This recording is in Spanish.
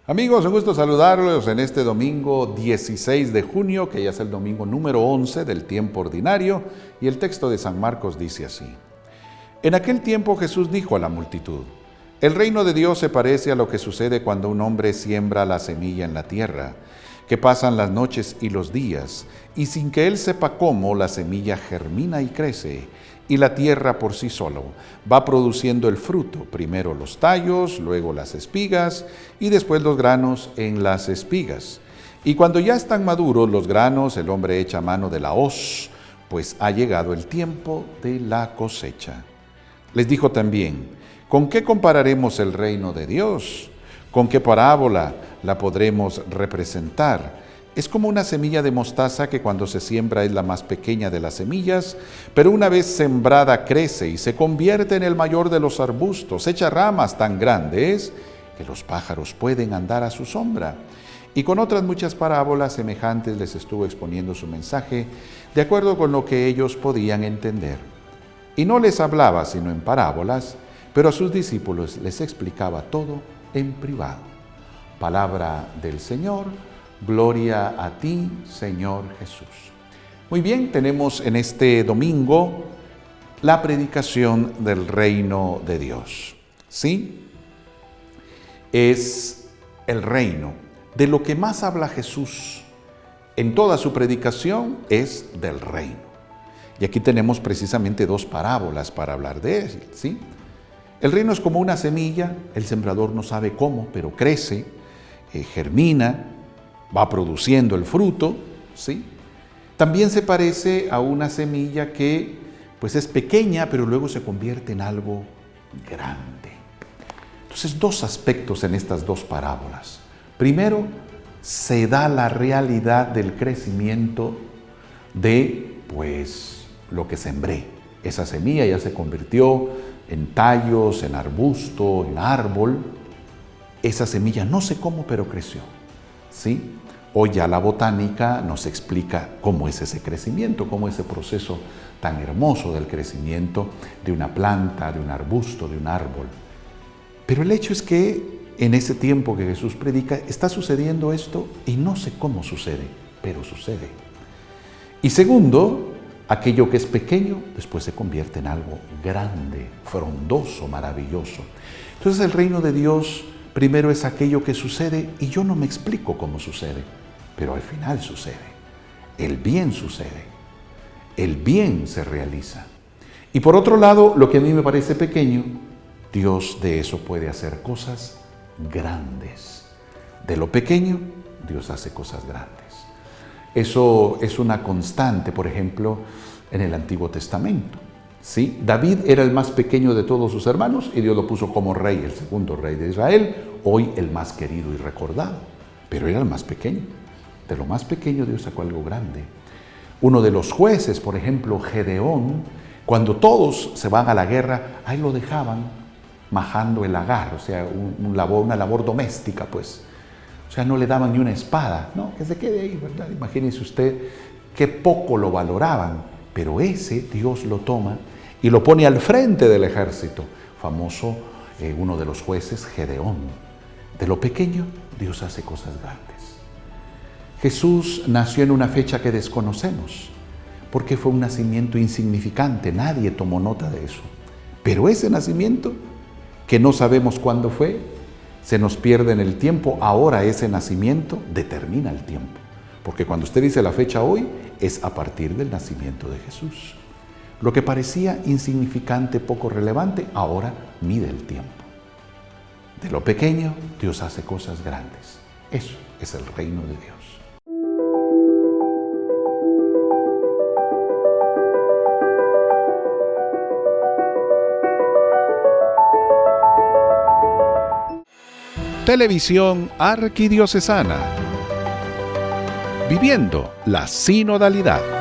Amigos, un gusto saludarlos en este domingo 16 de junio, que ya es el domingo número 11 del tiempo ordinario, y el texto de San Marcos dice así. En aquel tiempo Jesús dijo a la multitud, el reino de Dios se parece a lo que sucede cuando un hombre siembra la semilla en la tierra, que pasan las noches y los días, y sin que él sepa cómo, la semilla germina y crece, y la tierra por sí solo va produciendo el fruto, primero los tallos, luego las espigas, y después los granos en las espigas. Y cuando ya están maduros los granos, el hombre echa mano de la hoz, pues ha llegado el tiempo de la cosecha. Les dijo también, ¿con qué compararemos el reino de Dios? ¿Con qué parábola la podremos representar? Es como una semilla de mostaza que cuando se siembra es la más pequeña de las semillas, pero una vez sembrada crece y se convierte en el mayor de los arbustos, echa ramas tan grandes que los pájaros pueden andar a su sombra. Y con otras muchas parábolas semejantes les estuvo exponiendo su mensaje de acuerdo con lo que ellos podían entender. Y no les hablaba sino en parábolas, pero a sus discípulos les explicaba todo en privado. Palabra del Señor. Gloria a ti, Señor Jesús. Muy bien, tenemos en este domingo la predicación del reino de Dios. ¿Sí? Es el reino. De lo que más habla Jesús en toda su predicación es del reino. Y aquí tenemos precisamente dos parábolas para hablar de él. ¿Sí? El reino es como una semilla, el sembrador no sabe cómo, pero crece, germina, va produciendo el fruto, ¿sí? También se parece a una semilla que pues es pequeña, pero luego se convierte en algo grande. Entonces, dos aspectos en estas dos parábolas. Primero, se da la realidad del crecimiento de pues lo que sembré. Esa semilla ya se convirtió en tallos, en arbusto, en árbol. Esa semilla no sé cómo, pero creció. ¿Sí? Hoy ya la botánica nos explica cómo es ese crecimiento, cómo ese proceso tan hermoso del crecimiento de una planta, de un arbusto, de un árbol. Pero el hecho es que en ese tiempo que Jesús predica está sucediendo esto y no sé cómo sucede, pero sucede. Y segundo, aquello que es pequeño después se convierte en algo grande, frondoso, maravilloso. Entonces el reino de Dios primero es aquello que sucede y yo no me explico cómo sucede, pero al final sucede. El bien sucede. El bien se realiza. Y por otro lado, lo que a mí me parece pequeño, Dios de eso puede hacer cosas grandes. De lo pequeño, Dios hace cosas grandes. Eso es una constante, por ejemplo, en el Antiguo Testamento. ¿Sí? David era el más pequeño de todos sus hermanos y Dios lo puso como rey, el segundo rey de Israel, hoy el más querido y recordado, pero era el más pequeño. De lo más pequeño Dios sacó algo grande. Uno de los jueces, por ejemplo, Gedeón, cuando todos se van a la guerra, ahí lo dejaban majando el lagar, o sea, una labor doméstica, pues. O sea, no le daban ni una espada, no, que se quede ahí, ¿verdad? Imagínense usted qué poco lo valoraban, pero ese Dios lo toma y lo pone al frente del ejército. Famoso, uno de los jueces, Gedeón. De lo pequeño, Dios hace cosas grandes. Jesús nació en una fecha que desconocemos, porque fue un nacimiento insignificante, nadie tomó nota de eso. Pero ese nacimiento, que no sabemos cuándo fue, se nos pierde en el tiempo, ahora ese nacimiento determina el tiempo. Porque cuando usted dice la fecha hoy, es a partir del nacimiento de Jesús. Lo que parecía insignificante, poco relevante, ahora mide el tiempo. De lo pequeño, Dios hace cosas grandes. Eso es el reino de Dios. Televisión Arquidiocesana. Viviendo la sinodalidad.